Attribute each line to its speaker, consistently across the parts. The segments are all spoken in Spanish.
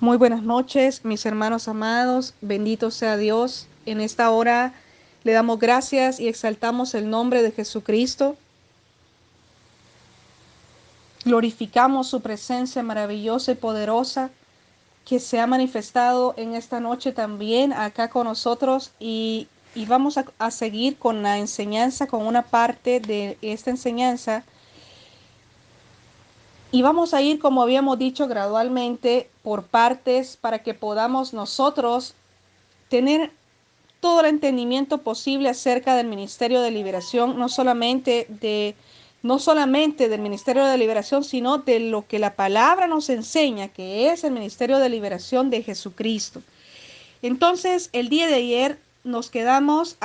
Speaker 1: Muy buenas noches, mis hermanos amados. Bendito sea Dios. En esta hora le damos gracias y exaltamos el nombre de Jesucristo. Glorificamos su presencia maravillosa y poderosa que se ha manifestado en esta noche también acá con nosotros y vamos a seguir con la enseñanza, con una parte de esta enseñanza. Y vamos a ir, como habíamos dicho, gradualmente por partes para que podamos nosotros tener todo el entendimiento posible acerca del Ministerio de Liberación, no solamente del Ministerio de Liberación, sino de lo que la palabra nos enseña, que es el Ministerio de Liberación de Jesucristo. Entonces, el día de ayer nos quedamos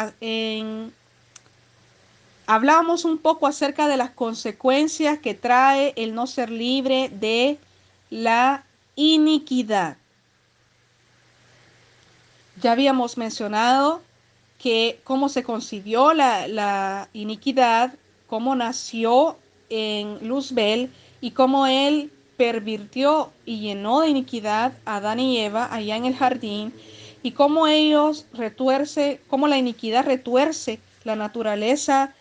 Speaker 1: hablamos un poco acerca de las consecuencias que trae el no ser libre de la iniquidad. Ya habíamos mencionado que cómo se concibió la iniquidad, cómo nació en Luzbel y cómo él pervirtió y llenó de iniquidad a Adán y Eva allá en el jardín, y cómo cómo la iniquidad retuerce la naturaleza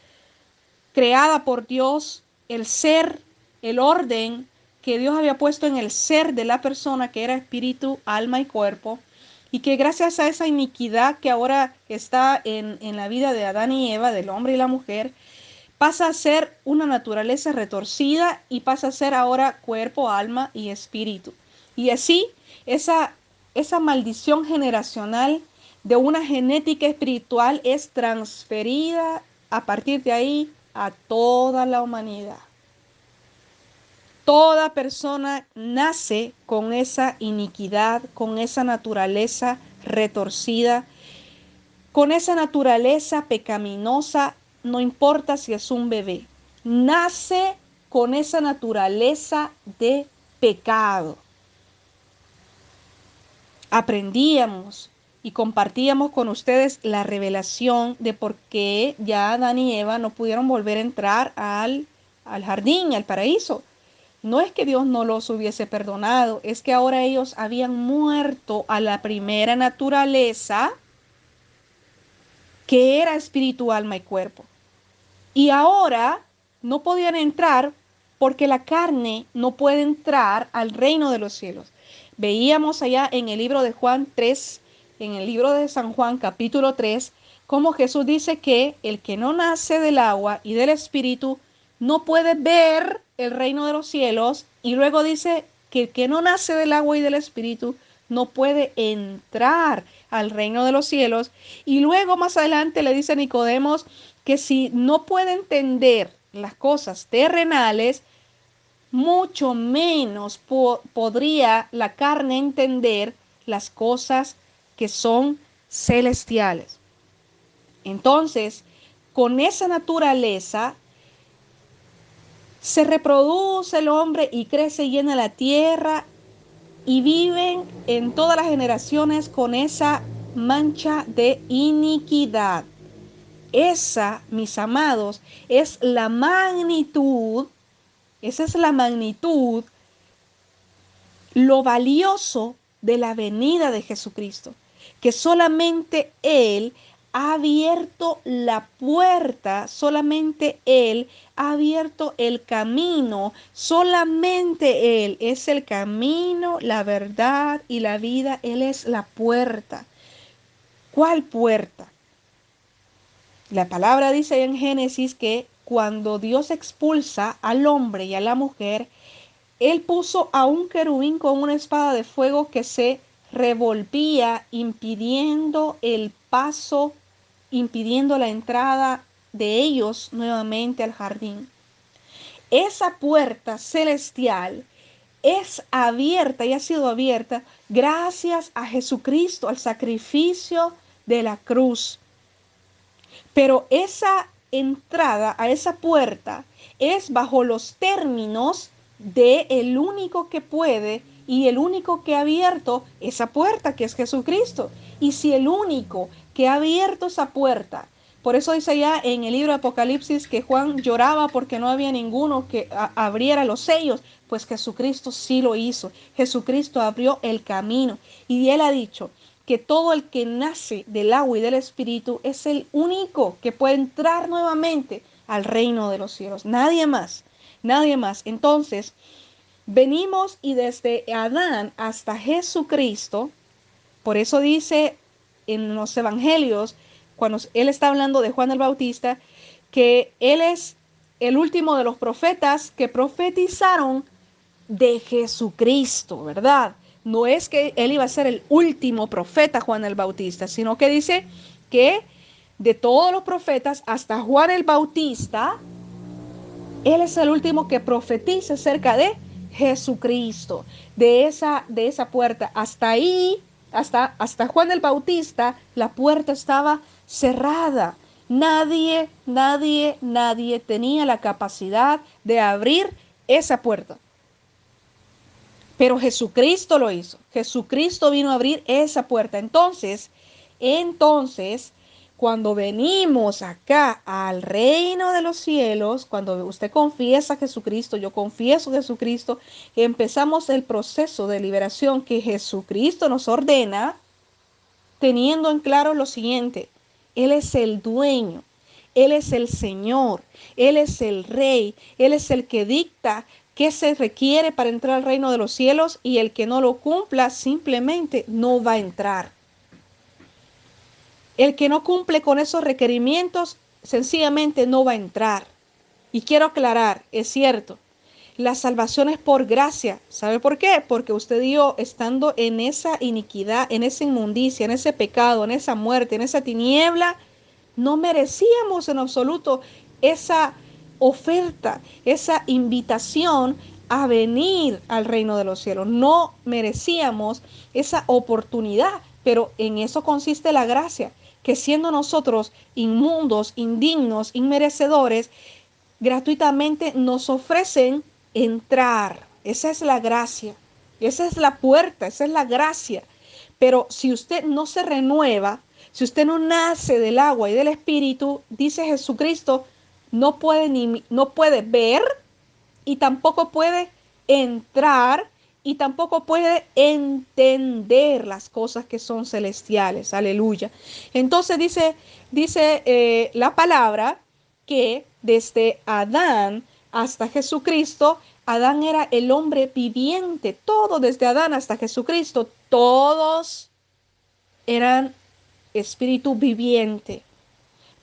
Speaker 1: creada por Dios, el ser, el orden que Dios había puesto en el ser de la persona, que era espíritu, alma y cuerpo, y que gracias a esa iniquidad que ahora está en la vida de Adán y Eva, del hombre y la mujer, pasa a ser una naturaleza retorcida y pasa a ser ahora cuerpo, alma y espíritu. Y así esa maldición generacional de una genética espiritual es transferida a partir de ahí a toda la humanidad. Toda persona nace con esa iniquidad, con esa naturaleza retorcida, con esa naturaleza pecaminosa, no importa si es un bebé. Nace con esa naturaleza de pecado. Aprendíamos y compartíamos con ustedes la revelación de por qué ya Adán y Eva no pudieron volver a entrar al jardín, al paraíso. No es que Dios no los hubiese perdonado, es que ahora ellos habían muerto a la primera naturaleza, que era espíritu, alma y cuerpo. Y ahora no podían entrar porque la carne no puede entrar al reino de los cielos. Veíamos allá en el libro de Juan 3, en el libro de San Juan capítulo 3, cómo Jesús dice que el que no nace del agua y del espíritu no puede ver el reino de los cielos, y luego dice que el que no nace del agua y del espíritu no puede entrar al reino de los cielos. Y luego más adelante le dice a Nicodemos que si no puede entender las cosas terrenales, mucho menos podría la carne entender las cosas que son celestiales. Entonces, con esa naturaleza se reproduce el hombre y crece y llena la tierra, y viven en todas las generaciones con esa mancha de iniquidad. Esa, mis amados, es la magnitud, esa es la magnitud, lo valioso de la venida de Jesucristo, que solamente Él ha abierto la puerta, solamente Él ha abierto el camino, solamente Él es el camino, la verdad y la vida. Él es la puerta. ¿Cuál puerta? La palabra dice en Génesis que cuando Dios expulsa al hombre y a la mujer, Él puso a un querubín con una espada de fuego que se revolvía, impidiendo el paso, impidiendo la entrada de ellos nuevamente al jardín. Esa puerta celestial es abierta y ha sido abierta gracias a Jesucristo, al sacrificio de la cruz. Pero esa entrada a esa puerta es bajo los términos de el único que puede y el único que ha abierto esa puerta, que es Jesucristo. Y si el único que ha abierto esa puerta, por eso dice allá en el libro de Apocalipsis que Juan lloraba porque no había ninguno que abriera los sellos, Pues Jesucristo sí lo hizo. Jesucristo abrió el camino y Él ha dicho que todo el que nace del agua y del Espíritu es el único que puede entrar nuevamente al reino de los cielos. Nadie más, nadie más. Entonces, venimos y desde Adán hasta Jesucristo, por eso dice en los evangelios, cuando Él está hablando de Juan el Bautista, que Él es el último de los profetas que profetizaron de Jesucristo, ¿verdad? No es que él iba a ser el último profeta, Juan el Bautista, sino que dice que de todos los profetas hasta Juan el Bautista, él es el último que profetiza acerca de Jesucristo, de esa puerta. Hasta ahí, hasta Juan el Bautista, la puerta estaba cerrada. Nadie tenía la capacidad de abrir esa puerta. Pero Jesucristo lo hizo. Jesucristo vino a abrir esa puerta. Entonces, cuando venimos acá al reino de los cielos, cuando usted confiesa a Jesucristo, yo confieso a Jesucristo, empezamos el proceso de liberación que Jesucristo nos ordena, teniendo en claro lo siguiente: Él es el dueño, Él es el Señor, Él es el Rey, Él es el que dicta qué se requiere para entrar al reino de los cielos, y el que no lo cumpla simplemente no va a entrar. El que no cumple con esos requerimientos sencillamente no va a entrar. Y quiero aclarar, es cierto, la salvación es por gracia. ¿Sabe por qué? Porque usted y yo, estando en esa iniquidad, en esa inmundicia, en ese pecado, en esa muerte, en esa tiniebla, no merecíamos en absoluto esa oferta, esa invitación a venir al reino de los cielos. No merecíamos esa oportunidad, pero en eso consiste la gracia, que siendo nosotros inmundos, indignos, inmerecedores, gratuitamente nos ofrecen entrar. Esa es la gracia, esa es la puerta, esa es la gracia. Pero si usted no se renueva, si usted no nace del agua y del Espíritu, dice Jesucristo, no puede ver, y tampoco puede entrar, y tampoco puede entender las cosas que son celestiales. Aleluya. Entonces dice la palabra que desde Adán hasta Jesucristo, Adán era el hombre viviente. Todo desde Adán hasta Jesucristo, todos eran espíritu viviente.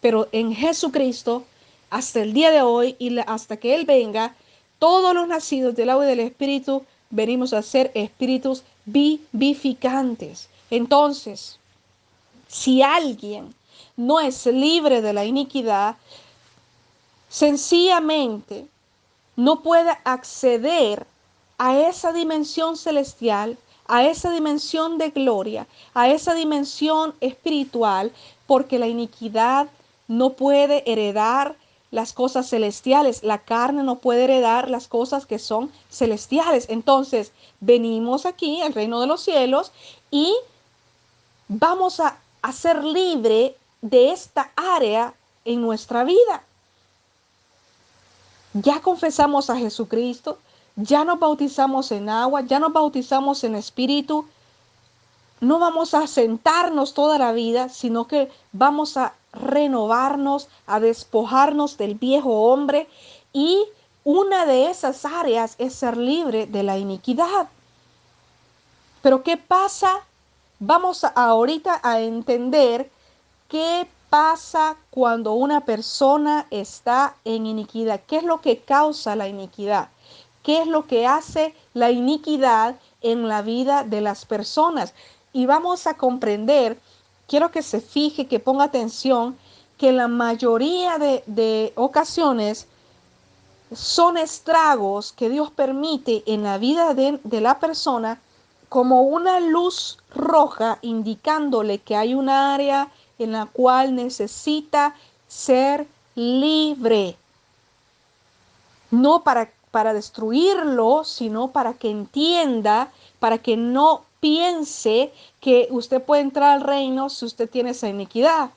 Speaker 1: Pero en Jesucristo, hasta el día de hoy y hasta que Él venga, todos los nacidos del agua y del Espíritu venimos a ser espíritus vivificantes. Entonces, si alguien no es libre de la iniquidad, sencillamente no puede acceder a esa dimensión celestial, a esa dimensión de gloria, a esa dimensión espiritual, porque la iniquidad no puede heredar las cosas celestiales, la carne no puede heredar las cosas que son celestiales. Entonces, venimos aquí al reino de los cielos y vamos a ser libre de esta área en nuestra vida. Ya confesamos a Jesucristo, ya nos bautizamos en agua, ya nos bautizamos en espíritu. No vamos a sentarnos toda la vida, sino que vamos a renovarnos, a despojarnos del viejo hombre, y una de esas áreas es ser libre de la iniquidad. Pero ¿qué pasa? Vamos ahorita a entender qué pasa cuando una persona está en iniquidad. ¿Qué es lo que causa la iniquidad? ¿Qué es lo que hace la iniquidad en la vida de las personas? Y vamos a comprender, quiero que se fije, que ponga atención, que la mayoría de ocasiones son estragos que Dios permite en la vida de la persona, como una luz roja indicándole que hay un área en la cual necesita ser libre. No para destruirlo, sino para que entienda, para que no piense que usted puede entrar al reino si usted tiene esa iniquidad.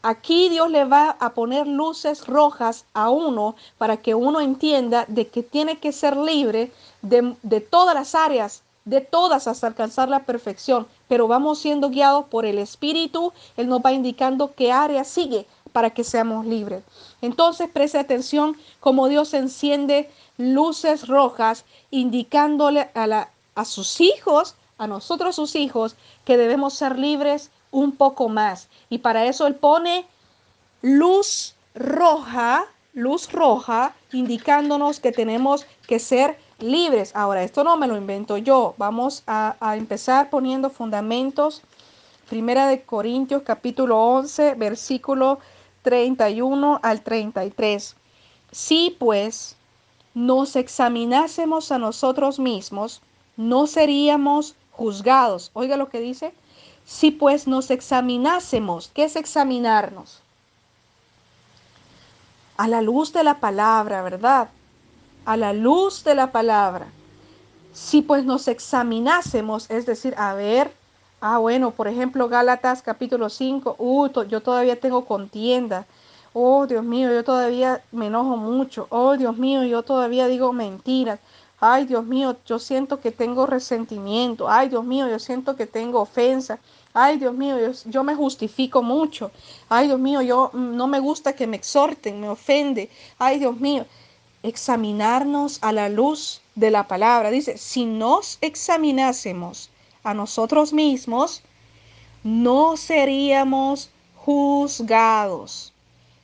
Speaker 1: Aquí Dios le va a poner luces rojas a uno para que uno entienda de que tiene que ser libre de todas las áreas, de todas hasta alcanzar la perfección. Pero vamos siendo guiados por el Espíritu. Él nos va indicando qué área sigue para que seamos libres. Entonces preste atención cómo Dios enciende luces rojas indicándole a sus hijos, a nosotros sus hijos, que debemos ser libres un poco más. Y para eso Él pone luz roja, indicándonos que tenemos que ser libres. Ahora, esto no me lo invento yo. Vamos a empezar poniendo fundamentos. Primera de Corintios, capítulo 11, versículo 31 al 33. Si pues nos examinásemos a nosotros mismos, no seríamos juzgados. Oiga lo que dice. Si pues nos examinásemos, ¿qué es examinarnos? A la luz de la palabra, ¿verdad? A la luz de la palabra. Si pues nos examinásemos, es decir, a ver, bueno, por ejemplo, Gálatas capítulo 5, yo todavía tengo contienda. Oh, Dios mío, yo todavía me enojo mucho. Oh, Dios mío, yo todavía digo mentiras. Ay, Dios mío, yo siento que tengo resentimiento. Ay, Dios mío, yo siento que tengo ofensa. Ay, Dios mío, yo me justifico mucho. Ay, Dios mío, yo no me gusta que me exhorten, me ofende. Ay, Dios mío, examinarnos a la luz de la palabra. Dice, si nos examinásemos a nosotros mismos, no seríamos juzgados.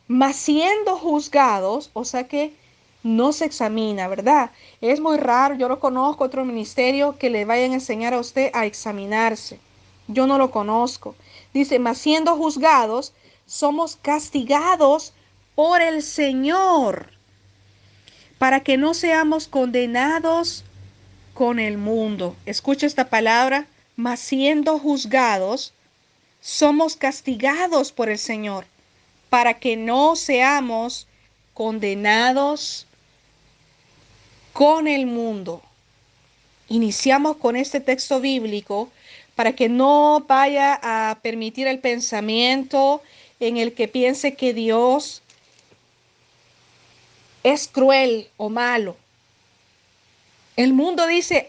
Speaker 1: Mas siendo juzgados, o sea que no se examina, ¿verdad? Es muy raro, yo no conozco otro ministerio que le vayan a enseñar a usted a examinarse. Yo no lo conozco. Dice, mas siendo juzgados, somos castigados por el Señor para que no seamos condenados con el mundo. Escucha esta palabra, mas siendo juzgados, somos castigados por el Señor, para que no seamos condenados con el mundo. Iniciamos con este texto bíblico para que no vaya a permitir el pensamiento en el que piense que Dios es cruel o malo. El mundo dice,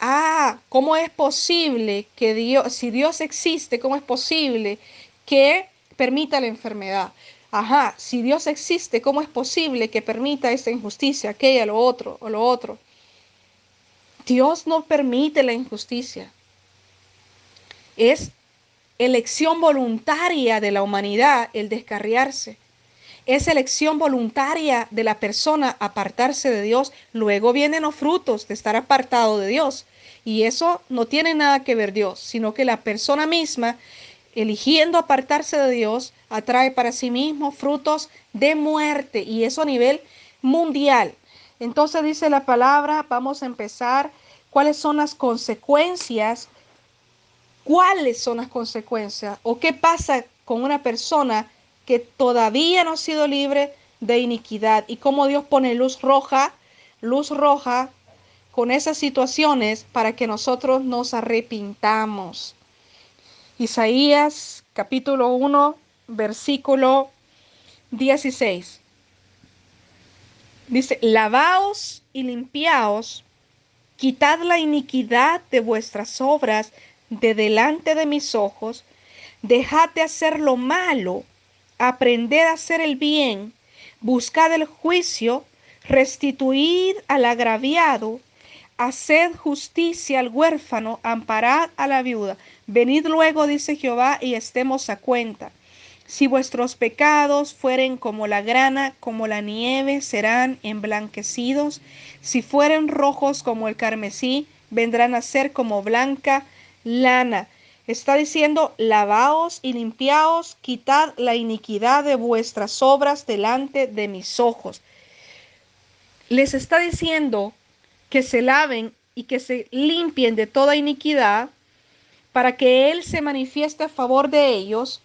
Speaker 1: ¿cómo es posible que Dios, si Dios existe, cómo es posible que permita la enfermedad? Si Dios existe, ¿cómo es posible que permita esta injusticia, aquella, lo otro o lo otro? Dios no permite la injusticia. Es elección voluntaria de la humanidad el descarriarse. Es elección voluntaria de la persona apartarse de Dios. Luego vienen los frutos de estar apartado de Dios. Y eso no tiene nada que ver Dios, sino que la persona misma, eligiendo apartarse de Dios, atrae para sí mismo frutos de muerte. Y eso a nivel mundial. Entonces dice la palabra, vamos a empezar. ¿Cuáles son las consecuencias? ¿Cuáles son las consecuencias? ¿O qué pasa con una persona que todavía no ha sido libre de iniquidad? Y cómo Dios pone luz roja con esas situaciones para que nosotros nos arrepintamos. Isaías capítulo 1, versículo 16. Dice, lavaos y limpiaos, quitad la iniquidad de vuestras obras de delante de mis ojos, dejad de hacer lo malo, aprended a hacer el bien, buscad el juicio, restituid al agraviado, haced justicia al huérfano, amparad a la viuda. Venid luego, dice Jehová, y estemos a cuenta. Si vuestros pecados fueren como la grana, como la nieve, serán emblanquecidos. Si fueren rojos como el carmesí, vendrán a ser como blanca lana. Está diciendo, lavaos y limpiaos, quitad la iniquidad de vuestras obras delante de mis ojos. Les está diciendo que se laven y que se limpien de toda iniquidad para que Él se manifieste a favor de ellos,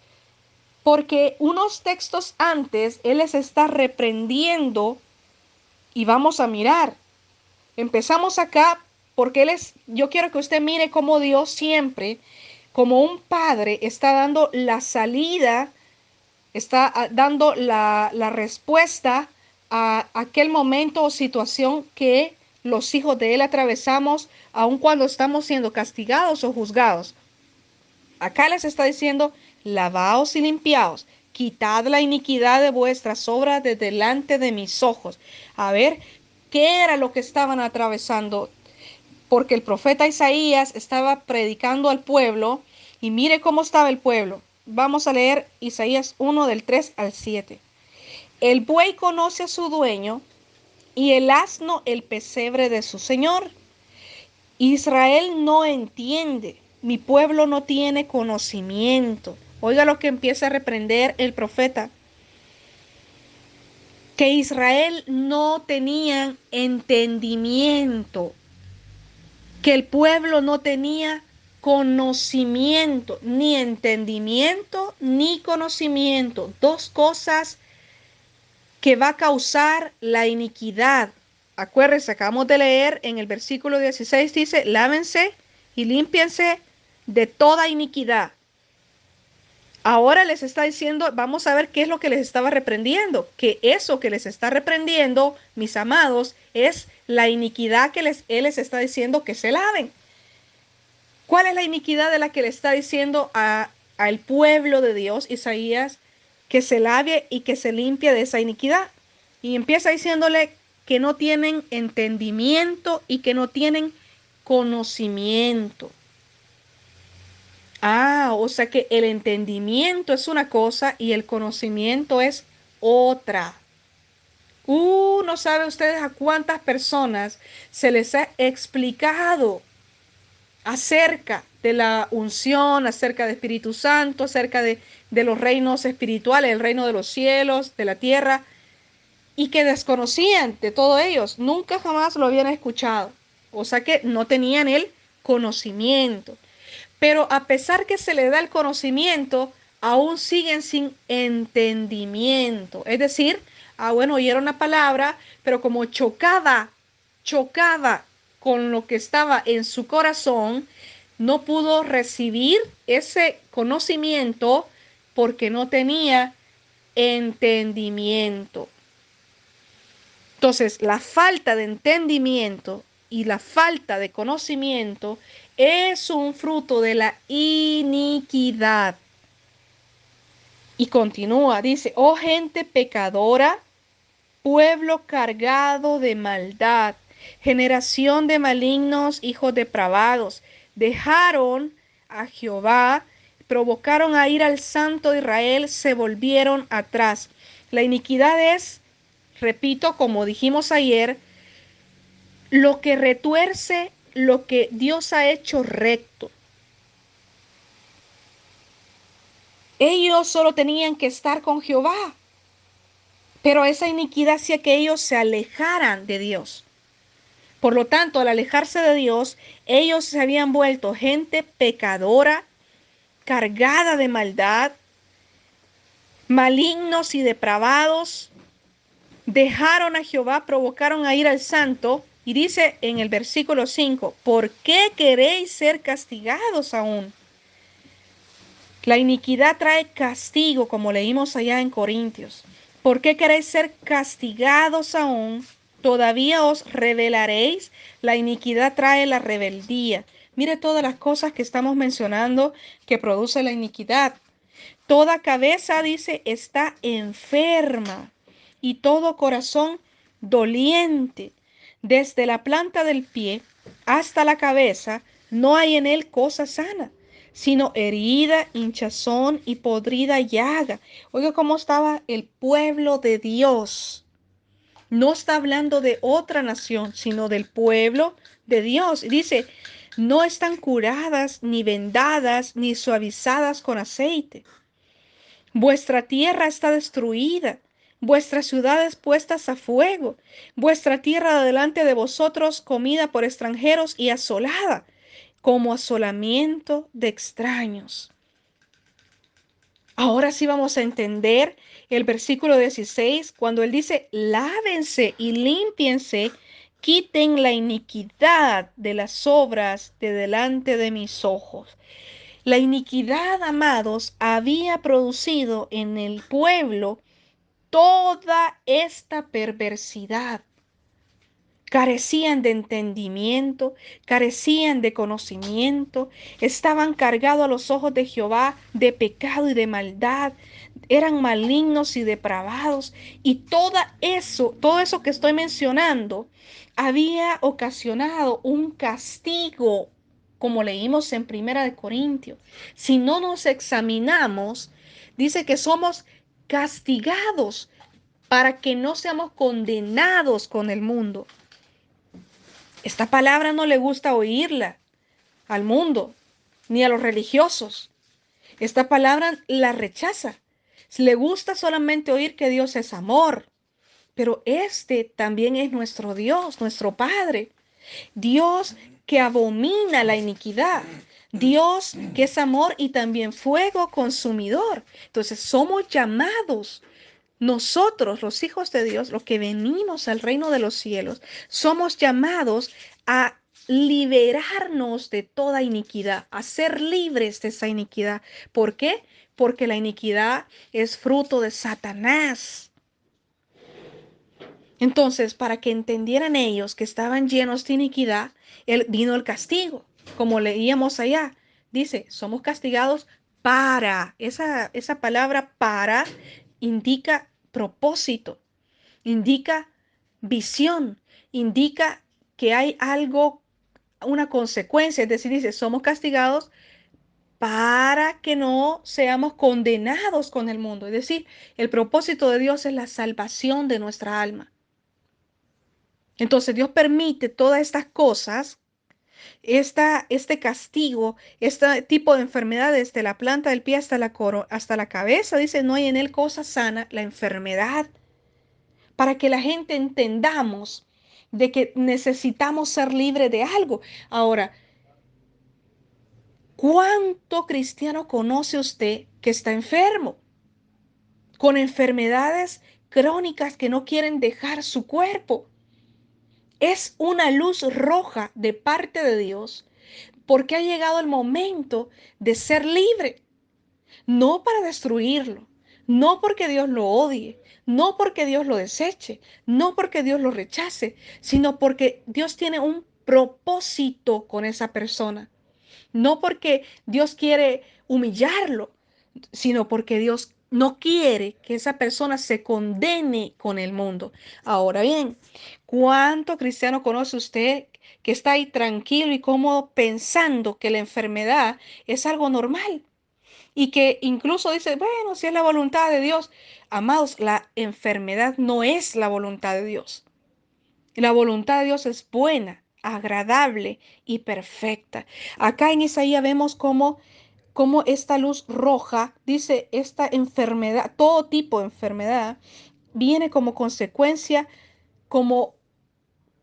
Speaker 1: porque unos textos antes Él les está reprendiendo y vamos a mirar. Empezamos acá porque yo quiero que usted mire cómo Dios siempre, como un padre, está dando la salida Está dando la respuesta a aquel momento o situación que los hijos de él atravesamos, aun cuando estamos siendo castigados o juzgados. Acá les está diciendo, lavaos y limpiaos, quitad la iniquidad de vuestras obras de delante de mis ojos. A ver, ¿qué era lo que estaban atravesando? Porque el profeta Isaías estaba predicando al pueblo y mire cómo estaba el pueblo. Vamos a leer Isaías 1 del 3 al 7. El buey conoce a su dueño y el asno el pesebre de su señor. Israel no entiende, mi pueblo no tiene conocimiento. Oiga lo que empieza a reprender el profeta, que Israel no tenía entendimiento, que el pueblo no tenía conocimiento, ni entendimiento, ni conocimiento. Dos cosas que va a causar la iniquidad. Acuérdense, acabamos de leer en el versículo 16, dice, lávense y límpiense de toda iniquidad. Ahora les está diciendo, vamos a ver qué es lo que les estaba reprendiendo, que eso que les está reprendiendo, mis amados, es la iniquidad que él les está diciendo que se laven. ¿Cuál es la iniquidad de la que le está diciendo al pueblo de Dios, Isaías, que se lave y que se limpie de esa iniquidad? Y empieza diciéndole que no tienen entendimiento y que no tienen conocimiento. O sea que el entendimiento es una cosa y el conocimiento es otra. No sabe ustedes a cuántas personas se les ha explicado acerca de la unción, acerca de Espíritu Santo, acerca de los reinos espirituales, el reino de los cielos, de la tierra, y que desconocían de todo ellos, nunca jamás lo habían escuchado, o sea que no tenían el conocimiento. Pero a pesar que se le da el conocimiento, aún siguen sin entendimiento. Es decir, bueno, oyeron la palabra, pero como chocaba con lo que estaba en su corazón, no pudo recibir ese conocimiento porque no tenía entendimiento. Entonces, la falta de entendimiento y la falta de conocimiento es un fruto de la iniquidad. Y continúa, dice, oh gente pecadora, pueblo cargado de maldad, generación de malignos, hijos depravados, dejaron a Jehová, provocaron a ir al Santo de Israel, se volvieron atrás. La iniquidad es, repito, como dijimos ayer, lo que retuerce lo que Dios ha hecho recto. Ellos solo tenían que estar con Jehová, pero esa iniquidad hacía que ellos se alejaran de Dios. Por lo tanto, al alejarse de Dios, ellos se habían vuelto gente pecadora, cargada de maldad, malignos y depravados. Dejaron a Jehová, provocaron a ir al santo. Y dice en el versículo 5, ¿por qué queréis ser castigados aún? La iniquidad trae castigo, como leímos allá en Corintios. ¿Por qué queréis ser castigados aún? Todavía os rebelaréis. La iniquidad trae la rebeldía. Mire todas las cosas que estamos mencionando que produce la iniquidad. Toda cabeza, dice, está enferma y todo corazón doliente. Desde la planta del pie hasta la cabeza no hay en él cosa sana, sino herida, hinchazón y podrida llaga. Oiga cómo estaba el pueblo de Dios. No está hablando de otra nación, sino del pueblo de Dios. Y dice, no están curadas, ni vendadas, ni suavizadas con aceite. Vuestra tierra está destruida, vuestras ciudades puestas a fuego, vuestra tierra delante de vosotros comida por extranjeros y asolada, como asolamiento de extraños. Ahora sí vamos a entender el versículo 16, cuando él dice, lávense y límpiense, quiten la iniquidad de las obras de delante de mis ojos. La iniquidad, amados, había producido en el pueblo toda esta perversidad. Carecían de entendimiento, carecían de conocimiento, estaban cargados a los ojos de Jehová de pecado y de maldad, eran malignos y depravados, y todo eso que estoy mencionando, había ocasionado un castigo, como leímos en Primera de Corintios. Si no nos examinamos, dice que somos castigados para que no seamos condenados con el mundo. Esta palabra no le gusta oírla al mundo ni a los religiosos. Esta palabra la rechaza. Le gusta solamente oír que Dios es amor, pero este también es nuestro Dios, nuestro Padre. Dios que abomina la iniquidad. Dios que es amor y también fuego consumidor. Entonces somos llamados. Nosotros, los hijos de Dios, los que venimos al reino de los cielos, somos llamados a liberarnos de toda iniquidad, a ser libres de esa iniquidad. ¿Por qué? Porque la iniquidad es fruto de Satanás. Entonces, para que entendieran ellos que estaban llenos de iniquidad, vino el castigo. Como leíamos allá, dice, somos castigados para. Esa palabra para indica propósito, indica visión, indica que hay algo, una consecuencia. Es decir, dice, somos castigados para que no seamos condenados con el mundo. Es decir, el propósito de Dios es la salvación de nuestra alma. Entonces Dios permite todas estas cosas, este castigo, este tipo de enfermedades de la planta del pie hasta la cabeza. Dice, no hay en él cosa sana, la enfermedad, para que la gente entendamos de que necesitamos ser libres de algo. Ahora, ¿cuánto cristiano conoce usted que está enfermo, con enfermedades crónicas que no quieren dejar su cuerpo? Es una luz roja de parte de Dios porque ha llegado el momento de ser libre, no para destruirlo, no porque Dios lo odie, no porque Dios lo deseche, no porque Dios lo rechace, sino porque Dios tiene un propósito con esa persona, no porque Dios quiere humillarlo, sino porque Dios no quiere que esa persona se condene con el mundo. Ahora bien, ¿cuánto cristiano conoce usted que está ahí tranquilo y cómodo pensando que la enfermedad es algo normal? Y que incluso dice, bueno, si es la voluntad de Dios. Amados, la enfermedad no es la voluntad de Dios. La voluntad de Dios es buena, agradable y perfecta. Acá en Isaías vemos cómo esta luz roja, dice, esta enfermedad, todo tipo de enfermedad, viene como consecuencia, como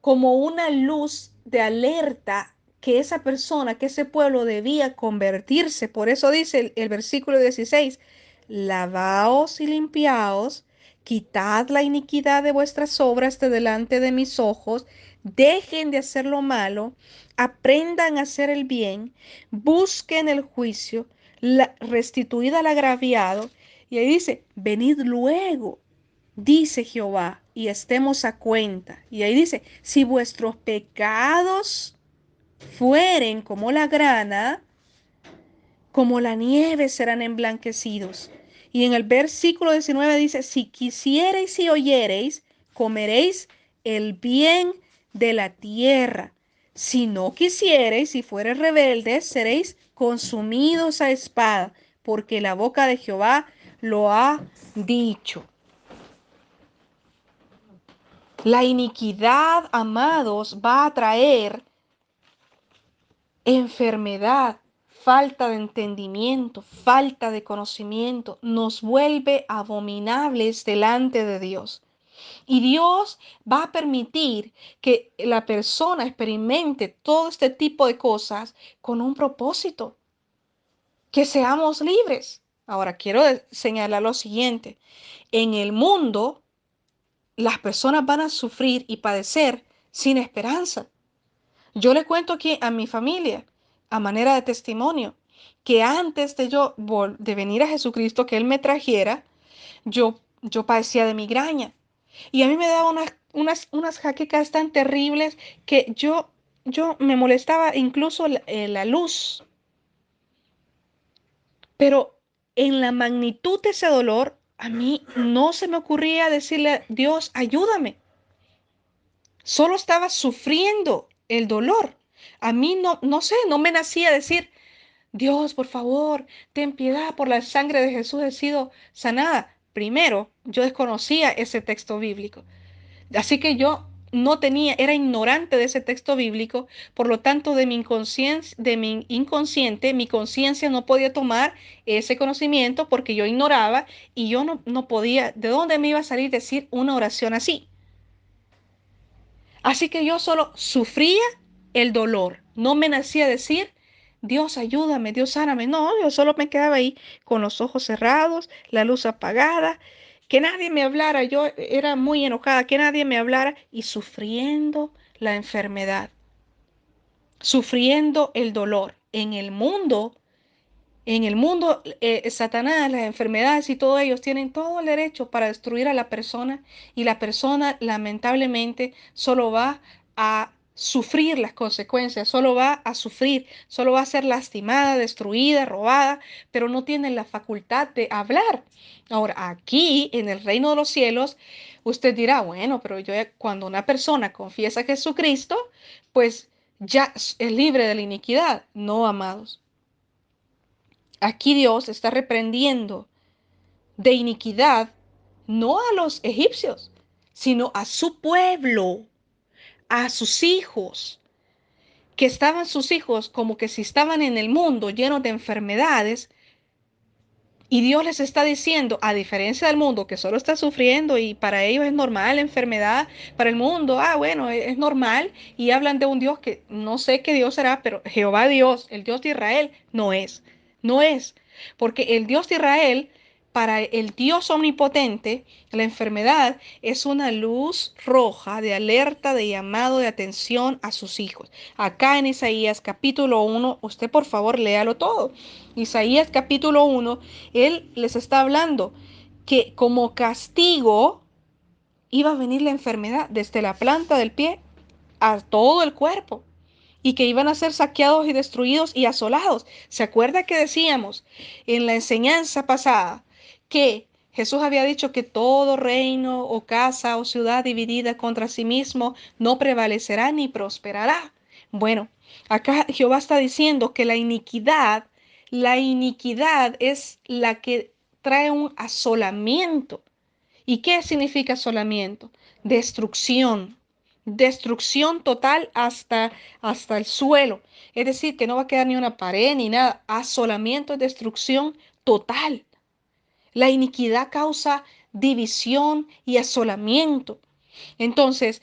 Speaker 1: como una luz de alerta que esa persona, que ese pueblo debía convertirse. Por eso dice el versículo 16, lavaos y limpiaos, quitad la iniquidad de vuestras obras de delante de mis ojos, dejen de hacer lo malo, aprendan a hacer el bien, busquen el juicio, restituid al agraviado. Y ahí dice, venid luego, dice Jehová, y estemos a cuenta. Y ahí dice, si vuestros pecados fueren como la grana, como la nieve serán emblanquecidos. Y en el versículo 19 dice, si quisiereis y oyereis, comeréis el bien de la tierra. Si no quisiereis y fuereis rebeldes, seréis consumidos a espada, porque la boca de Jehová lo ha dicho. La iniquidad, amados, va a traer enfermedad, falta de entendimiento, falta de conocimiento, nos vuelve abominables delante de Dios. Y Dios va a permitir que la persona experimente todo este tipo de cosas con un propósito, que seamos libres. Ahora quiero señalar lo siguiente, en el mundo las personas van a sufrir y padecer sin esperanza. Yo le cuento aquí a mi familia, a manera de testimonio. que antes de de venir a Jesucristo, que Él me trajera, yo padecía de migraña. Y a mí me daba unas jaquecas tan terribles que yo me molestaba incluso la luz. Pero en la magnitud de ese dolor, a mí no se me ocurría decirle, Dios, ayúdame. Solo estaba sufriendo el dolor. A mí no sé, no me nacía decir, Dios, por favor, ten piedad, por la sangre de Jesús he sido sanada. Primero, yo desconocía ese texto bíblico. Así que yo no tenía, era ignorante de ese texto bíblico, por lo tanto de mi inconsciente, mi conciencia no podía tomar ese conocimiento porque yo ignoraba y yo no podía, ¿de dónde me iba a salir decir una oración así? Así que yo solo sufría el dolor, no me nacía decir, Dios ayúdame, Dios sáname, no, yo solo me quedaba ahí con los ojos cerrados, la luz apagada, que nadie me hablara, yo era muy enojada, que nadie me hablara y sufriendo la enfermedad, sufriendo el dolor. En el mundo, Satanás, las enfermedades y todos ellos tienen todo el derecho para destruir a la persona y la persona lamentablemente solo va a sufrir las consecuencias, solo va a sufrir, solo va a ser lastimada, destruida, robada, pero no tiene la facultad de hablar. Ahora, aquí en el reino de los cielos, usted dirá, bueno, pero cuando una persona confiesa a Jesucristo, pues ya es libre de la iniquidad. No, amados. Aquí Dios está reprendiendo de iniquidad no a los egipcios, sino a su pueblo, a sus hijos, que estaban sus hijos como que si estaban en el mundo llenos de enfermedades, y Dios les está diciendo, a diferencia del mundo que solo está sufriendo y para ellos es normal la enfermedad, para el mundo, bueno, es normal y hablan de un Dios que no sé qué Dios será, pero Jehová Dios, el Dios de Israel, no es, porque el Dios de Israel, para el Dios omnipotente, la enfermedad es una luz roja de alerta, de llamado de atención a sus hijos. Acá en Isaías capítulo 1, usted por favor léalo todo. Isaías capítulo 1, él les está hablando que como castigo iba a venir la enfermedad desde la planta del pie a todo el cuerpo y que iban a ser saqueados y destruidos y asolados. ¿Se acuerda que decíamos en la enseñanza pasada que Jesús había dicho que todo reino o casa o ciudad dividida contra sí mismo no prevalecerá ni prosperará? Bueno, acá Jehová está diciendo que la iniquidad es la que trae un asolamiento. ¿Y qué significa asolamiento? Destrucción. Destrucción total hasta el suelo. Es decir, que no va a quedar ni una pared ni nada. Asolamiento es destrucción total. La iniquidad causa división y asolamiento. Entonces,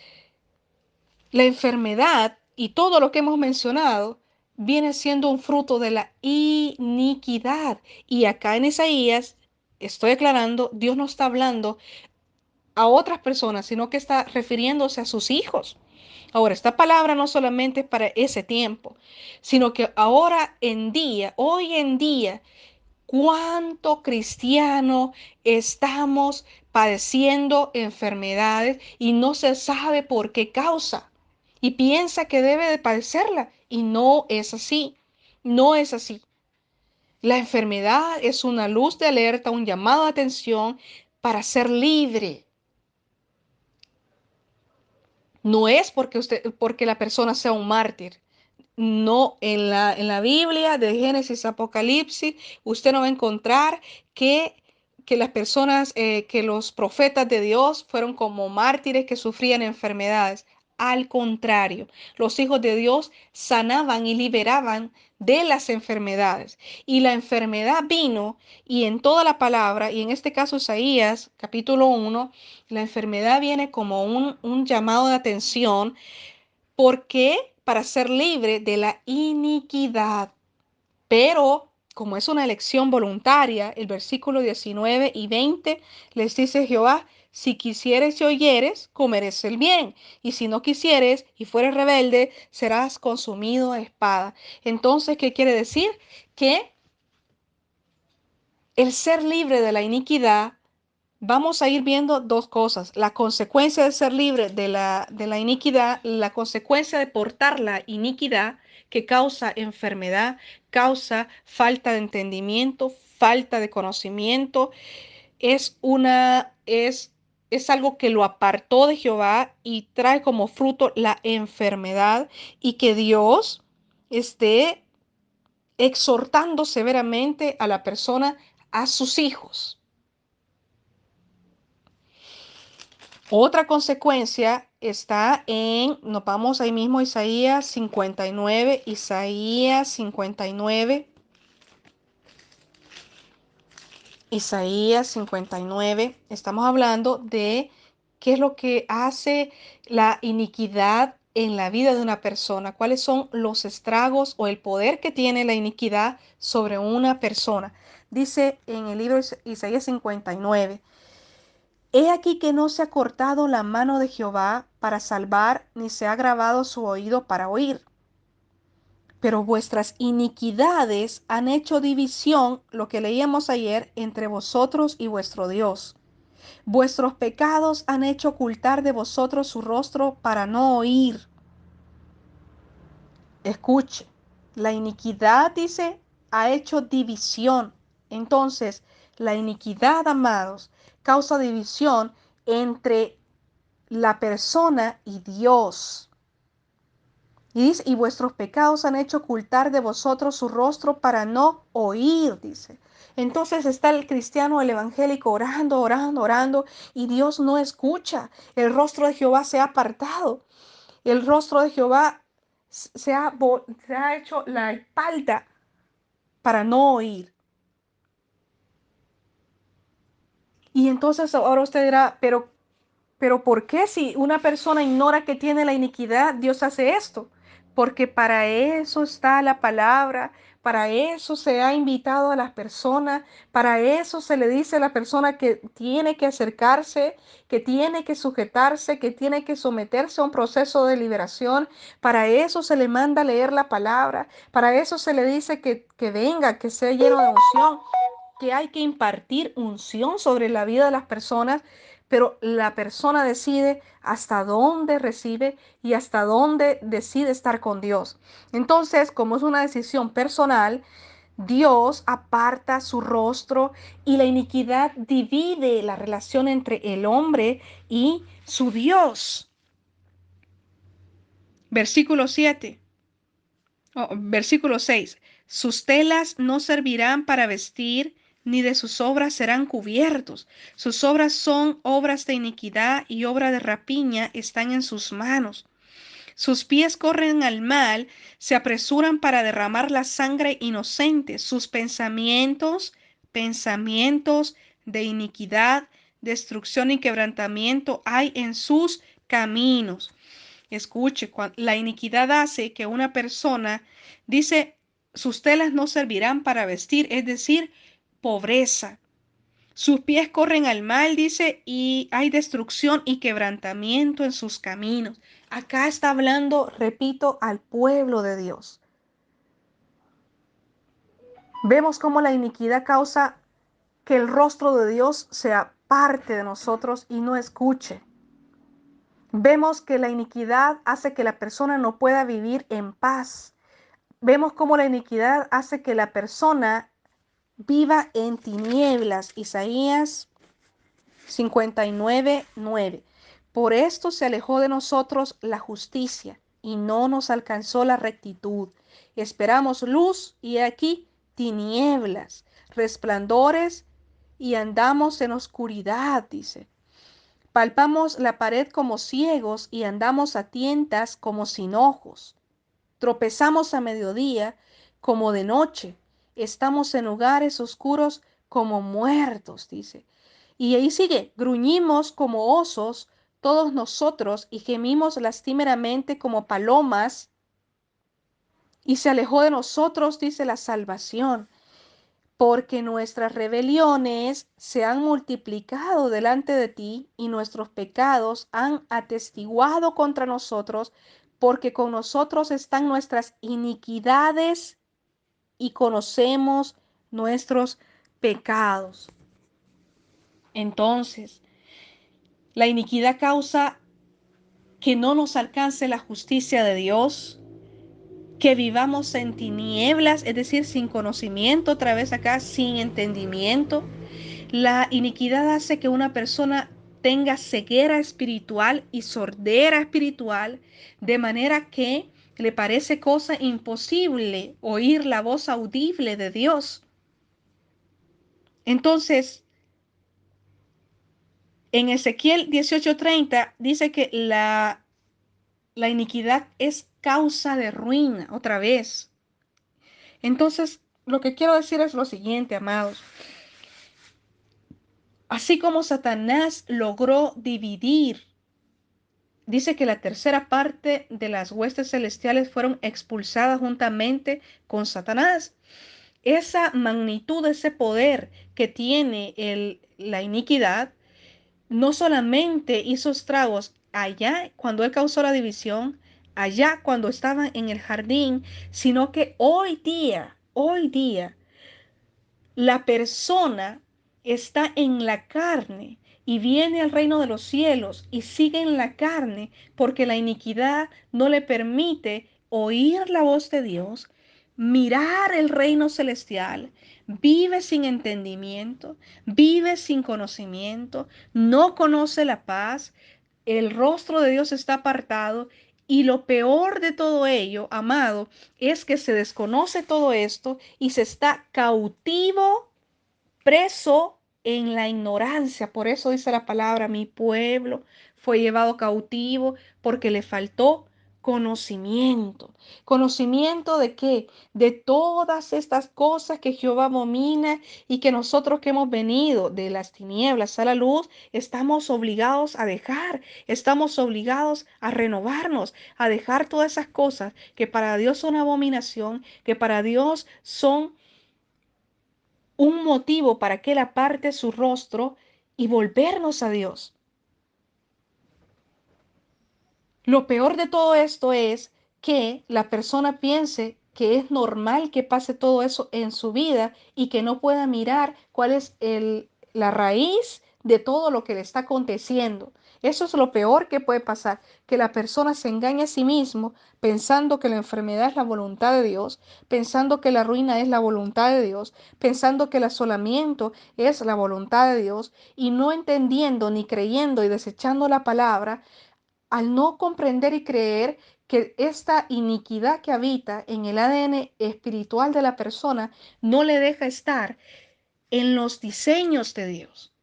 Speaker 1: la enfermedad y todo lo que hemos mencionado viene siendo un fruto de la iniquidad. Y acá en Isaías, estoy aclarando, Dios no está hablando a otras personas, sino que está refiriéndose a sus hijos. Ahora, esta palabra no solamente es para ese tiempo, sino que ahora en día, hoy en día, cuánto cristiano estamos padeciendo enfermedades y no se sabe por qué causa y piensa que debe de padecerla y no es así, no es así. La enfermedad es una luz de alerta, un llamado de atención para ser libre. No es porque la persona sea un mártir. No, en la Biblia de Génesis Apocalipsis, usted no va a encontrar que, que las personas, que los profetas de Dios fueron como mártires que sufrían enfermedades. Al contrario, los hijos de Dios sanaban y liberaban de las enfermedades. Y la enfermedad vino, y en toda la palabra, y en este caso Isaías, capítulo 1, la enfermedad viene como un llamado de atención. ¿Por qué? Para ser libre de la iniquidad. Pero como es una elección voluntaria, el versículo 19 y 20 les dice Jehová, si quisieres y oyeres, comerás el bien, y si no quisieres y fueres rebelde, serás consumido a espada. Entonces, ¿qué quiere decir? que el ser libre de la iniquidad, vamos a ir viendo dos cosas. La consecuencia de ser libre de la iniquidad, la consecuencia de portar la iniquidad que causa enfermedad, causa falta de entendimiento, falta de conocimiento, es algo que lo apartó de Jehová y trae como fruto la enfermedad y que Dios esté exhortando severamente a la persona, a sus hijos. Otra consecuencia está nos vamos ahí mismo, Isaías 59, Isaías 59, Isaías 59. Estamos hablando de qué es lo que hace la iniquidad en la vida de una persona, cuáles son los estragos o el poder que tiene la iniquidad sobre una persona. Dice en el libro Isaías 59. He aquí que no se ha cortado la mano de Jehová para salvar, ni se ha agravado su oído para oír. Pero vuestras iniquidades han hecho división, lo que leíamos ayer, entre vosotros y vuestro Dios. Vuestros pecados han hecho ocultar de vosotros su rostro para no oír. Escuche, la iniquidad, dice, ha hecho división. Entonces, la iniquidad, amados, causa división entre la persona y Dios. Y dice, y vuestros pecados han hecho ocultar de vosotros su rostro para no oír, dice. Entonces está el cristiano, el evangélico, orando, orando, orando, y Dios no escucha. El rostro de Jehová se ha apartado. El rostro de Jehová se ha hecho la espalda para no oír. Y entonces ahora usted dirá, pero ¿por qué si una persona ignora que tiene la iniquidad, Dios hace esto? Porque para eso está la palabra, para eso se ha invitado a las personas, para eso se le dice a la persona que tiene que acercarse, que tiene que sujetarse, que tiene que someterse a un proceso de liberación, para eso se le manda a leer la palabra, para eso se le dice que venga, que sea lleno de unción, que hay que impartir unción sobre la vida de las personas, pero la persona decide hasta dónde recibe y hasta dónde decide estar con Dios. Entonces, como es una decisión personal, Dios aparta su rostro y la iniquidad divide la relación entre el hombre y su Dios. Versículo 7. Versículo 6. Sus telas no servirán para vestir, ni de sus obras serán cubiertos. Sus obras son obras de iniquidad y obra de rapiña están en sus manos. Sus pies corren al mal, se apresuran para derramar la sangre inocente. Sus pensamientos, pensamientos de iniquidad, destrucción y quebrantamiento hay en sus caminos. Escuche, la iniquidad hace que una persona, dice, sus telas no servirán para vestir, es decir, pobreza. Sus pies corren al mal, dice, y hay destrucción y quebrantamiento en sus caminos. Acá está hablando, repito, al pueblo de Dios. Vemos cómo la iniquidad causa que el rostro de Dios sea parte de nosotros y no escuche. Vemos que la iniquidad hace que la persona no pueda vivir en paz. Vemos cómo la iniquidad hace que la persona viva en tinieblas. Isaías 59:9. Por esto se alejó de nosotros la justicia y no nos alcanzó la rectitud. Esperamos luz y aquí tinieblas, resplandores y andamos en oscuridad, dice. Palpamos la pared como ciegos y andamos a tientas como sin ojos. Tropezamos a mediodía como de noche. Estamos en lugares oscuros como muertos, dice. Y ahí sigue, gruñimos como osos todos nosotros y gemimos lastimeramente como palomas. Y se alejó de nosotros, dice la salvación, porque nuestras rebeliones se han multiplicado delante de ti y nuestros pecados han atestiguado contra nosotros, porque con nosotros están nuestras iniquidades y conocemos nuestros pecados. Entonces, la iniquidad causa que no nos alcance la justicia de Dios, que vivamos en tinieblas, es decir, sin conocimiento, otra vez acá, sin entendimiento. La iniquidad hace que una persona tenga ceguera espiritual y sordera espiritual, de manera que le parece cosa imposible oír la voz audible de Dios. Entonces, en Ezequiel 18:30 dice que la iniquidad es causa de ruina, otra vez. Entonces, lo que quiero decir es lo siguiente, amados. Así como Satanás logró dividir, dice que la tercera parte de las huestes celestiales fueron expulsadas juntamente con Satanás. Esa magnitud, ese poder que tiene la iniquidad, no solamente hizo estragos allá cuando él causó la división, allá cuando estaban en el jardín, sino que hoy día, la persona está en la carne y viene al reino de los cielos y sigue en la carne porque la iniquidad no le permite oír la voz de Dios, mirar el reino celestial, vive sin entendimiento, vive sin conocimiento, no conoce la paz, el rostro de Dios está apartado y lo peor de todo ello, amado, es que se desconoce todo esto y se está cautivo, preso en la ignorancia. Por eso dice la palabra, mi pueblo fue llevado cautivo porque le faltó conocimiento. ¿Conocimiento de qué? De todas estas cosas que Jehová abomina y que nosotros que hemos venido de las tinieblas a la luz, estamos obligados a dejar, estamos obligados a renovarnos, a dejar todas esas cosas que para Dios son abominación, que para Dios son un motivo para que Él aparte su rostro y volvernos a Dios. Lo peor de todo esto es que la persona piense que es normal que pase todo eso en su vida y que no pueda mirar cuál es la raíz de todo lo que le está aconteciendo. Eso es lo peor que puede pasar, que la persona se engañe a sí mismo pensando que la enfermedad es la voluntad de Dios, pensando que la ruina es la voluntad de Dios, pensando que el asolamiento es la voluntad de Dios y no entendiendo ni creyendo y desechando la palabra al no comprender y creer que esta iniquidad que habita en el ADN espiritual de la persona no le deja estar en los diseños de Dios,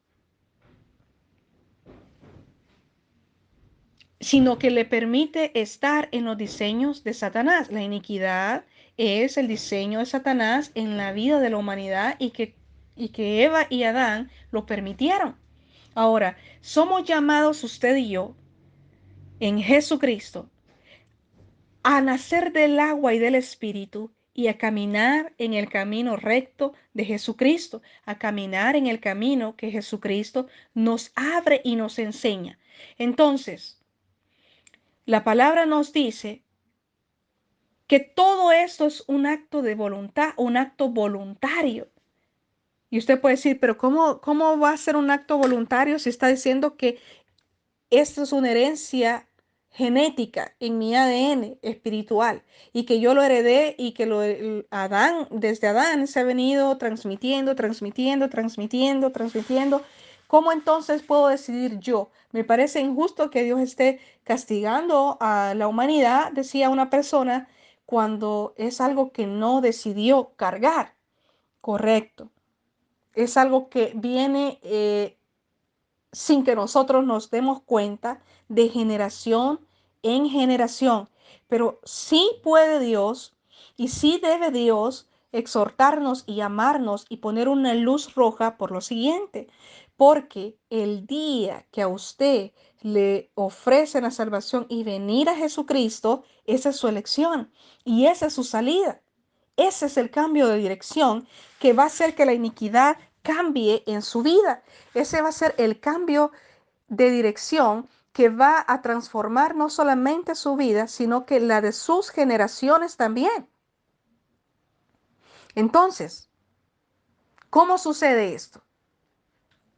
Speaker 1: sino que le permite estar en los diseños de Satanás. La iniquidad es el diseño de Satanás en la vida de la humanidad y que Eva y Adán lo permitieron. Ahora, somos llamados usted y yo en Jesucristo a nacer del agua y del Espíritu y a caminar en el camino recto de Jesucristo, a caminar en el camino que Jesucristo nos abre y nos enseña. Entonces, la palabra nos dice que todo esto es un acto de voluntad, un acto voluntario. Y usted puede decir, pero ¿cómo va a ser un acto voluntario si está diciendo que esto es una herencia genética en mi ADN espiritual y que yo lo heredé y que desde Adán se ha venido transmitiendo, transmitiendo, transmitiendo, transmitiendo? ¿Cómo entonces puedo decidir yo? Me parece injusto que Dios esté castigando a la humanidad, decía una persona, cuando es algo que no decidió cargar. Correcto. Es algo que viene sin que nosotros nos demos cuenta, de generación en generación. Pero sí puede Dios y sí debe Dios exhortarnos y amarnos y poner una luz roja por lo siguiente, porque el día que a usted le ofrecen la salvación y venir a Jesucristo, esa es su elección y esa es su salida. Ese es el cambio de dirección que va a hacer que la iniquidad cambie en su vida. Ese va a ser el cambio de dirección que va a transformar no solamente su vida, sino que la de sus generaciones también. Entonces, ¿cómo sucede esto?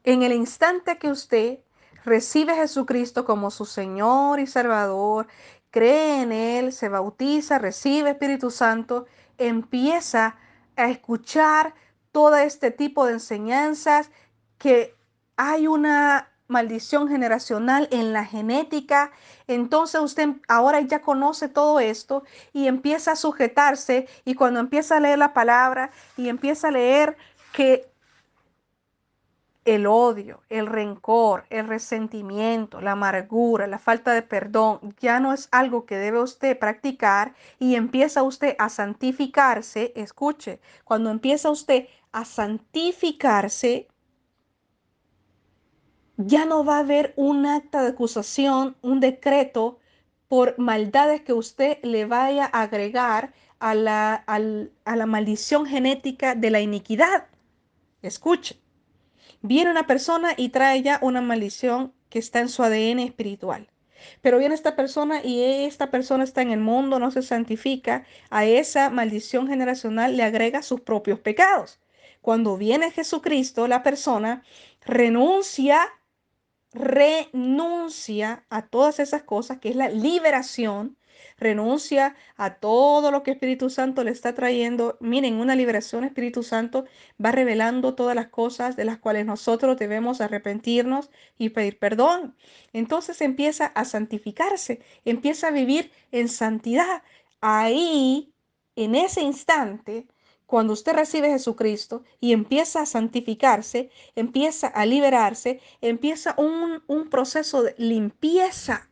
Speaker 1: En el instante que usted recibe a Jesucristo como su Señor y Salvador, cree en Él, se bautiza, recibe Espíritu Santo, empieza a escuchar todo este tipo de enseñanzas, que hay una maldición generacional en la genética. Entonces usted ahora ya conoce todo esto y empieza a sujetarse, y cuando empieza a leer la palabra y empieza a leer que el odio, el rencor, el resentimiento, la amargura, la falta de perdón, ya no es algo que debe usted practicar, y empieza usted a santificarse. Escuche, cuando empieza usted a santificarse, ya no va a haber un acta de acusación, un decreto por maldades que usted le vaya a agregar a la maldición genética de la iniquidad. Escuche. Viene una persona y trae ya una maldición que está en su ADN espiritual. Pero viene esta persona y esta persona está en el mundo, no se santifica. A esa maldición generacional le agrega sus propios pecados. Cuando viene Jesucristo, la persona renuncia renuncia a todas esas cosas, que es la liberación, renuncia a todo lo que Espíritu Santo le está trayendo. Miren, una liberación, Espíritu Santo va revelando todas las cosas de las cuales nosotros debemos arrepentirnos y pedir perdón. Entonces empieza a santificarse, empieza a vivir en santidad. Ahí, en ese instante, cuando usted recibe a Jesucristo y empieza a santificarse, empieza a liberarse, empieza un proceso de limpieza,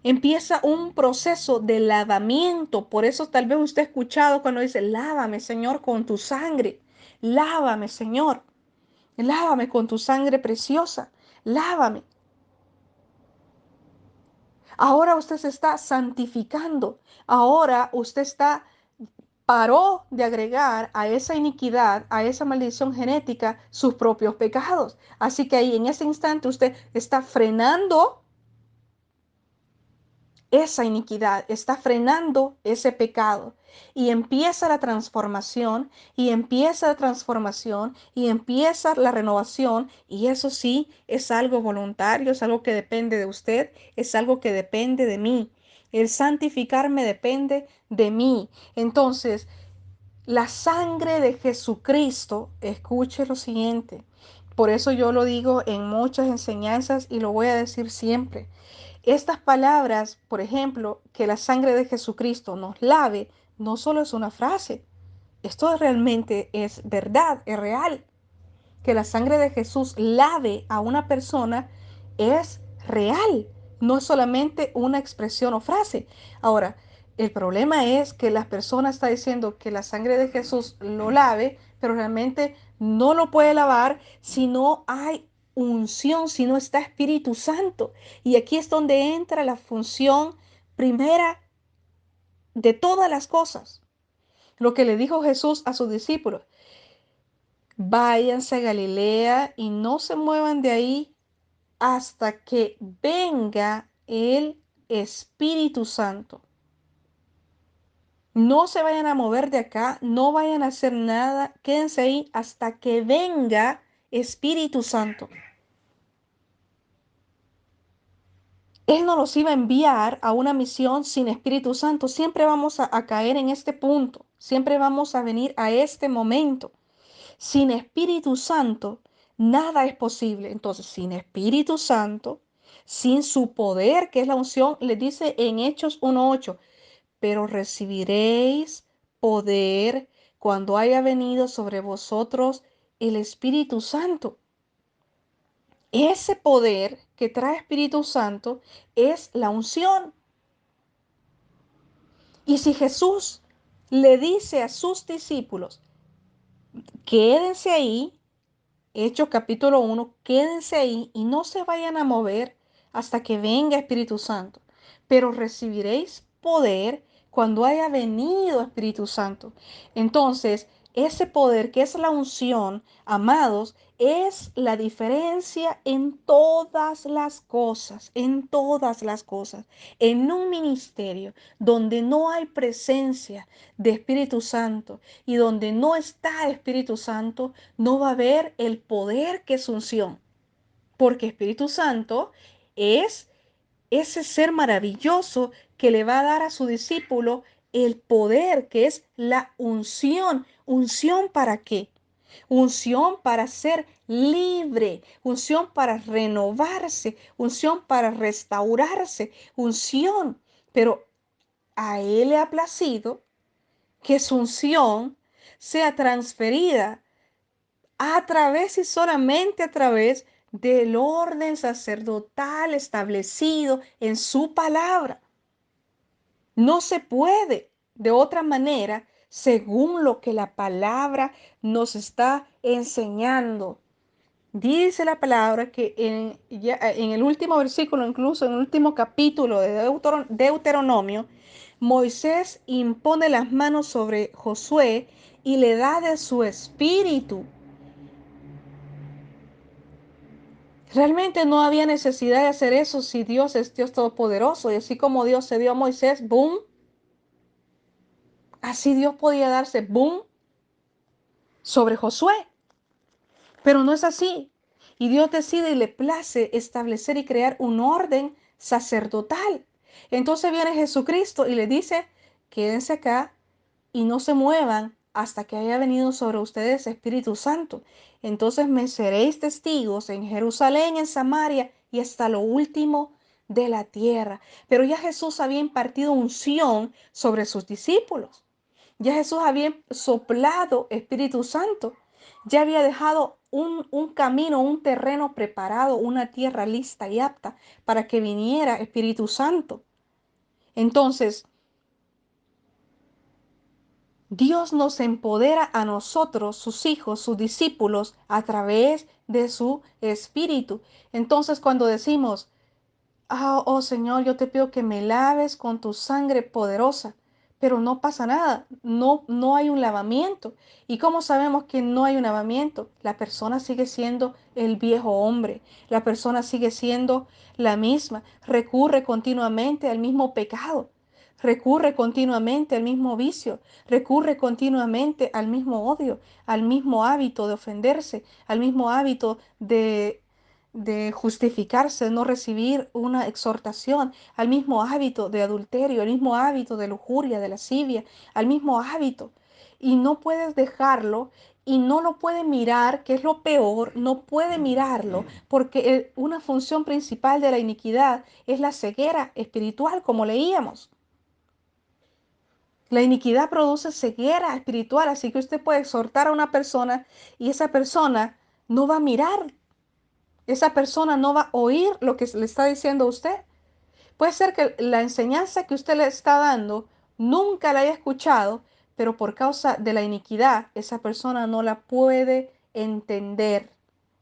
Speaker 1: empieza un proceso de lavamiento. Por eso tal vez usted ha escuchado cuando dice: lávame, Señor, con tu sangre. Lávame, Señor. Lávame con tu sangre preciosa. Lávame. Ahora usted se está santificando. Ahora usted paró de agregar a esa iniquidad, a esa maldición genética, sus propios pecados. Así que ahí en ese instante usted está frenando esa iniquidad, está frenando ese pecado, y empieza la transformación, y empieza la transformación, y empieza la renovación. Y eso sí es algo voluntario, es algo que depende de usted, es algo que depende de mí. El santificarme depende de mí. Entonces, la sangre de Jesucristo, escuche lo siguiente, por eso yo lo digo en muchas enseñanzas y lo voy a decir siempre. Estas palabras, por ejemplo, que la sangre de Jesucristo nos lave, no solo es una frase, esto realmente es verdad, es real. Que la sangre de Jesús lave a una persona es real, no es solamente una expresión o frase. Ahora, el problema es que las personas están diciendo que la sangre de Jesús lo lave, pero realmente no lo puede lavar si no hay unción, si no está Espíritu Santo. Y aquí es donde entra la función primera de todas las cosas. Lo que le dijo Jesús a sus discípulos: váyanse a Galilea y no se muevan de ahí hasta que venga el Espíritu Santo. No se vayan a mover de acá, no vayan a hacer nada, quédense ahí hasta que venga Espíritu Santo. Él no los iba a enviar a una misión sin Espíritu Santo. Siempre vamos a caer en este punto, siempre vamos a venir a este momento. Sin Espíritu Santo, nada es posible. Entonces, sin Espíritu Santo, sin su poder, que es la unción, les dice en Hechos 1:8: pero recibiréis poder cuando haya venido sobre vosotros el Espíritu Santo. Ese poder que trae Espíritu Santo es la unción. Y si Jesús le dice a sus discípulos: quédense ahí, Hechos capítulo 1, quédense ahí y no se vayan a mover hasta que venga Espíritu Santo, pero recibiréis poder cuando haya venido Espíritu Santo. Entonces, Ese poder que es la unción, amados, es la diferencia en todas las cosas, en todas las cosas. En un ministerio donde no hay presencia de Espíritu Santo y donde no está Espíritu Santo, no va a haber el poder que es unción. Porque Espíritu Santo es ese ser maravilloso que le va a dar a su discípulo el poder que es la unción. ¿Unción para qué? Unción para ser libre, unción para renovarse, unción para restaurarse, unción. Pero a Él le ha placido que su unción sea transferida a través y solamente a través del orden sacerdotal establecido en su palabra. No se puede de otra manera según lo que la palabra nos está enseñando. Dice la palabra que en el último versículo, incluso en el último capítulo de Deuteronomio, Moisés impone las manos sobre Josué y le da de su espíritu. Realmente no había necesidad de hacer eso si Dios es Dios todopoderoso. Y así como Dios se dio a Moisés, boom, así Dios podía darse, boom, sobre Josué. Pero no es así. Y Dios decide y le place establecer y crear un orden sacerdotal. Entonces viene Jesucristo y le dice, quédense acá y no se muevan hasta que haya venido sobre ustedes Espíritu Santo. Entonces me seréis testigos en Jerusalén, en Samaria y hasta lo último de la tierra. Pero ya Jesús había impartido unción sobre sus discípulos. Ya Jesús había soplado Espíritu Santo. Ya había dejado un camino, un terreno preparado, una tierra lista y apta para que viniera Espíritu Santo. Entonces, Dios nos empodera a nosotros, sus hijos, sus discípulos, a través de su Espíritu. Entonces, cuando decimos, oh Señor, yo te pido que me laves con tu sangre poderosa, pero no pasa nada, no hay un lavamiento. ¿Y cómo sabemos que no hay un lavamiento? La persona sigue siendo el viejo hombre, la persona sigue siendo la misma, recurre continuamente al mismo pecado. Recurre continuamente al mismo vicio, recurre continuamente al mismo odio, al mismo hábito de ofenderse, al mismo hábito de justificarse, no recibir una exhortación, al mismo hábito de adulterio, al mismo hábito de lujuria, de lascivia, al mismo hábito. Y no puedes dejarlo y no lo puede mirar, que es lo peor, no puede mirarlo, porque una función principal de la iniquidad es la ceguera espiritual, como leíamos. La iniquidad produce ceguera espiritual, así que usted puede exhortar a una persona y esa persona no va a mirar, esa persona no va a oír lo que le está diciendo a usted. Puede ser que la enseñanza que usted le está dando nunca la haya escuchado, pero por causa de la iniquidad, esa persona no la puede entender,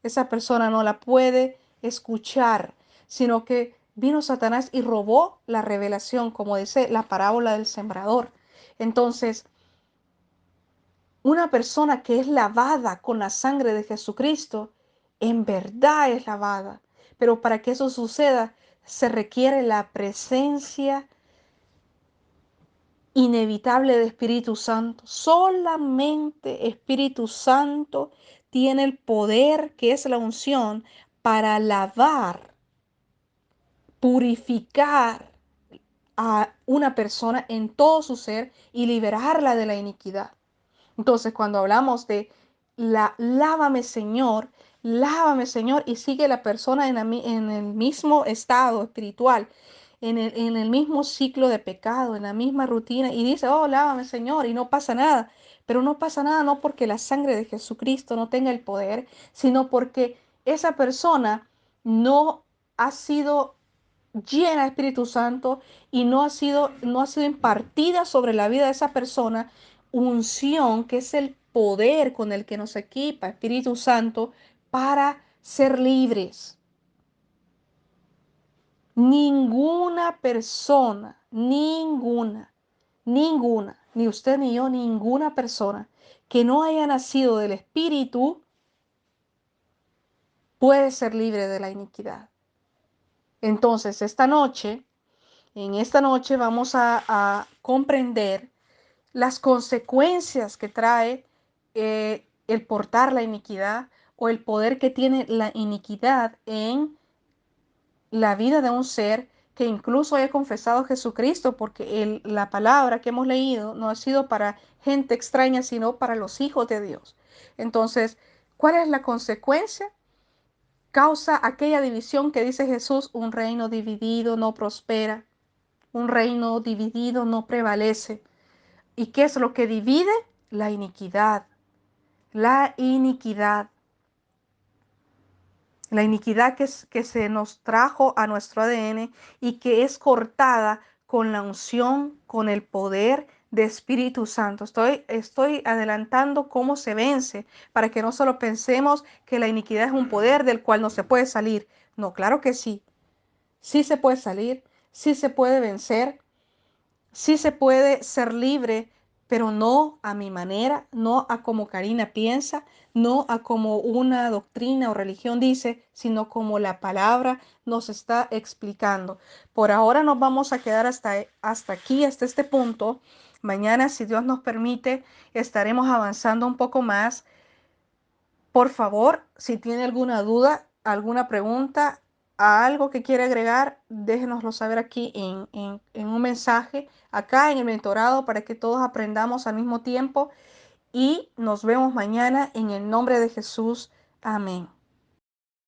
Speaker 1: esa persona no la puede escuchar, sino que vino Satanás y robó la revelación, como dice la parábola del sembrador. Entonces, una persona que es lavada con la sangre de Jesucristo, en verdad es lavada. Pero para que eso suceda, se requiere la presencia inevitable de Espíritu Santo. Solamente Espíritu Santo tiene el poder, que es la unción, para lavar, purificar a una persona en todo su ser y liberarla de la iniquidad. Entonces, cuando hablamos de lávame Señor, y sigue la persona en el mismo estado espiritual, en el mismo ciclo de pecado, en la misma rutina, y dice, oh, lávame Señor, y no pasa nada. Pero no pasa nada no porque la sangre de Jesucristo no tenga el poder, sino porque esa persona no ha sido llena de Espíritu Santo y no ha sido impartida sobre la vida de esa persona unción, que es el poder con el que nos equipa Espíritu Santo para ser libres. Ninguna persona, ninguna, ninguna, ni usted ni yo, ninguna persona que no haya nacido del Espíritu puede ser libre de la iniquidad. Entonces, en esta noche vamos a comprender las consecuencias que trae el portar la iniquidad o el poder que tiene la iniquidad en la vida de un ser que incluso haya confesado a Jesucristo, porque la palabra que hemos leído no ha sido para gente extraña, sino para los hijos de Dios. Entonces, ¿cuál es la consecuencia? Causa aquella división que dice Jesús: un reino dividido no prospera, un reino dividido no prevalece. ¿Y qué es lo que divide? La iniquidad. La iniquidad. La iniquidad que se nos trajo a nuestro ADN y que es cortada con la unción, con el poder de Espíritu Santo. Estoy adelantando cómo se vence para que no solo pensemos que la iniquidad es un poder del cual no se puede salir. No, claro que sí. Sí se puede salir, sí se puede vencer, sí se puede ser libre, pero no a mi manera, no a como Karina piensa, no a como una doctrina o religión dice, sino como la palabra nos está explicando. Por ahora nos vamos a quedar hasta aquí, hasta este punto. Mañana, si Dios nos permite, estaremos avanzando un poco más. Por favor, si tiene alguna duda, alguna pregunta, algo que quiere agregar, déjenoslo saber aquí en un mensaje, acá en el mentorado, para que todos aprendamos al mismo tiempo. Y nos vemos mañana en el nombre de Jesús. Amén.